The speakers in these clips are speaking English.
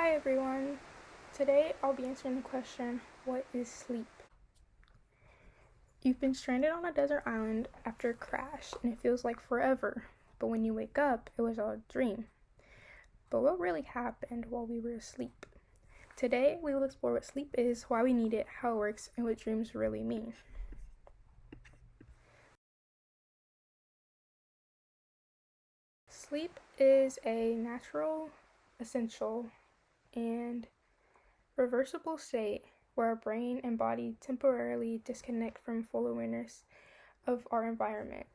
Hi everyone. Today I'll be answering the question, what is sleep? You've been stranded on a desert island after a crash and it feels like forever, but when you wake up, it was all a dream. But what really happened while we were asleep? Today we will explore what sleep is, why we need it, how it works, and what dreams really mean. Sleep is a natural, essential, and reversible state where our brain and body temporarily disconnect from full awareness of our environment.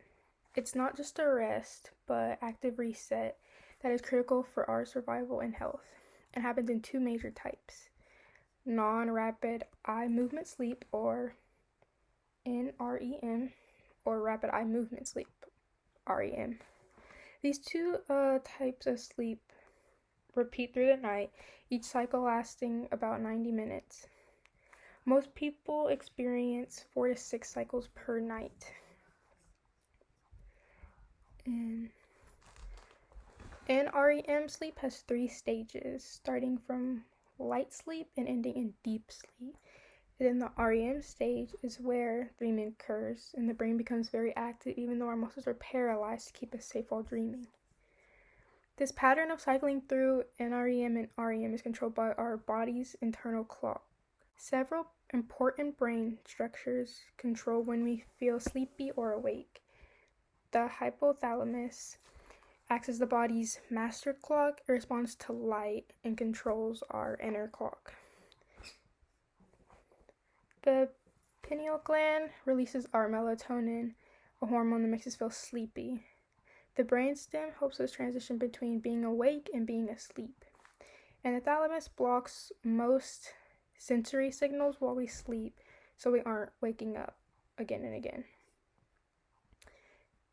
It's not just a rest, but active reset that is critical for our survival and health, and happens in two major types: non-rapid eye movement sleep, or NREM, or rapid eye movement sleep, REM. These two types of sleep repeat through the night, each cycle lasting about 90 minutes. Most people experience 4 to 6 cycles per night. And NREM sleep has 3 stages, starting from light sleep and ending in deep sleep. And then the REM stage is where dreaming occurs, and the brain becomes very active even though our muscles are paralyzed to keep us safe while dreaming. This pattern of cycling through NREM and REM is controlled by our body's internal clock. Several important brain structures control when we feel sleepy or awake. The hypothalamus acts as the body's master clock. It responds to light and controls our inner clock. The pineal gland releases our melatonin, a hormone that makes us feel sleepy. The brainstem helps us transition between being awake and being asleep. And the thalamus blocks most sensory signals while we sleep, so we aren't waking up again and again.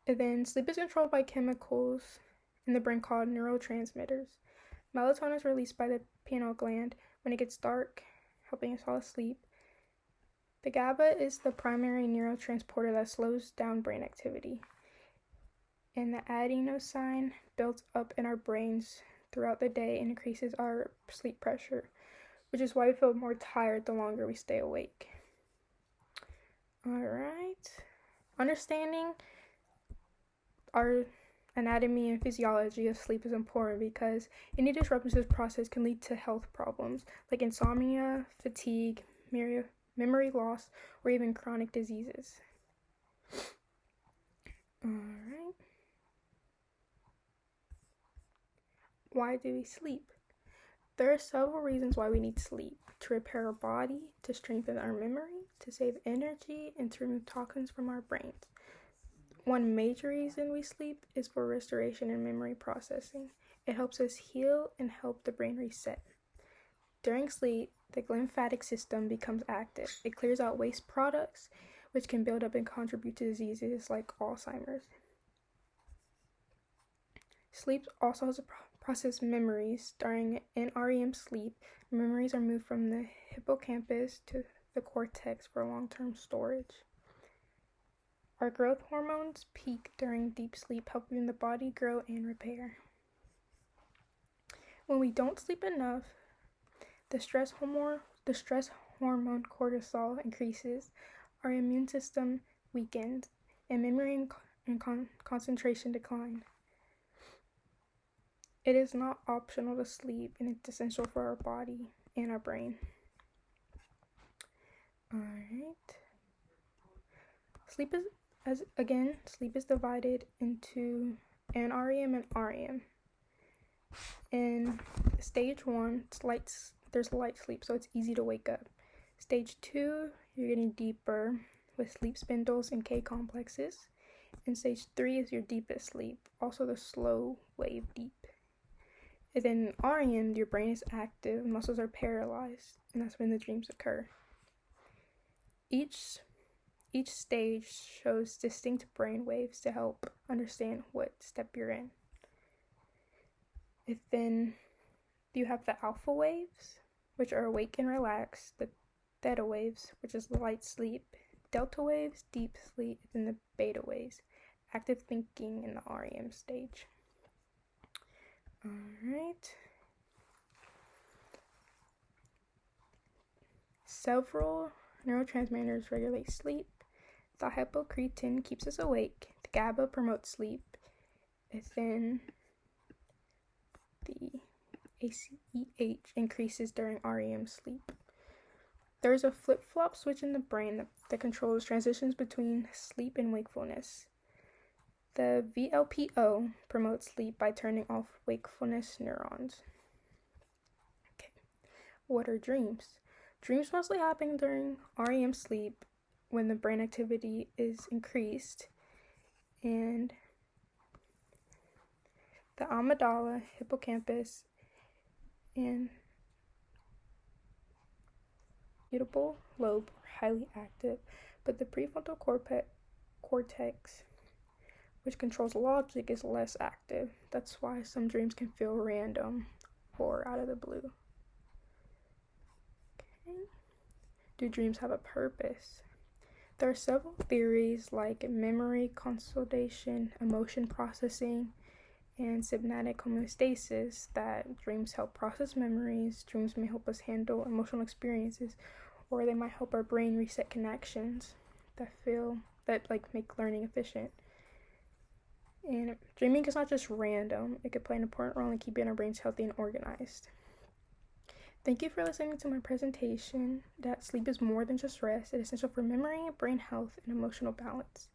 And then sleep is controlled by chemicals in the brain called neurotransmitters. Melatonin is released by the pineal gland when it gets dark, helping us fall asleep. The GABA is the primary neurotransporter that slows down brain activity. And the adenosine builds up in our brains throughout the day and increases our sleep pressure, which is why we feel more tired the longer we stay awake. Alright. Understanding our anatomy and physiology of sleep is important because any disruption to this process can lead to health problems like insomnia, fatigue, memory loss, or even chronic diseases. Alright. Why do we sleep? There are several reasons why we need sleep: to repair our body, to strengthen our memory, to save energy, and to remove toxins from our brains. One major reason we sleep is for restoration and memory processing. It helps us heal and help the brain reset. During sleep, the lymphatic system becomes active. It clears out waste products, which can build up and contribute to diseases like Alzheimer's. Sleep also helps process memories. During NREM sleep, memories are moved from the hippocampus to the cortex for long-term storage. Our growth hormones peak during deep sleep, helping the body grow and repair. When we don't sleep enough, the stress hormone cortisol increases, our immune system weakens, and memory and concentration decline. It is not optional to sleep, and it's essential for our body and our brain. Alright. Sleep is divided into NREM and REM. In stage 1, there's light sleep, so it's easy to wake up. Stage 2, you're getting deeper with sleep spindles and K complexes. And stage 3 is your deepest sleep, also the slow wave deep. And then in REM, your brain is active, muscles are paralyzed, and that's when the dreams occur. Each stage shows distinct brain waves to help understand what step you're in. Then you have the alpha waves, which are awake and relaxed, the theta waves, which is light sleep, delta waves, deep sleep, and the beta waves, active thinking in the REM stage. Alright. Several neurotransmitters regulate sleep. The hypocretin keeps us awake. The GABA promotes sleep. And then the ACEH increases during REM sleep. There's a flip-flop switch in the brain that controls transitions between sleep and wakefulness. The VLPO promotes sleep by turning off wakefulness neurons. Okay, what are dreams? Dreams mostly happen during REM sleep when the brain activity is increased, and the amygdala, hippocampus, and occipital lobe are highly active, but the prefrontal cortex, which controls logic, is less active. That's why some dreams can feel random or out of the blue. Okay. Do dreams have a purpose? There are several theories like memory consolidation, emotion processing, and synaptic homeostasis that dreams help process memories. Dreams may help us handle emotional experiences, or they might help our brain reset connections that make learning efficient. And dreaming is not just random. It could play an important role in keeping our brains healthy and organized. Thank you for listening to my presentation that sleep is more than just rest. It is essential for memory, brain health, and emotional balance.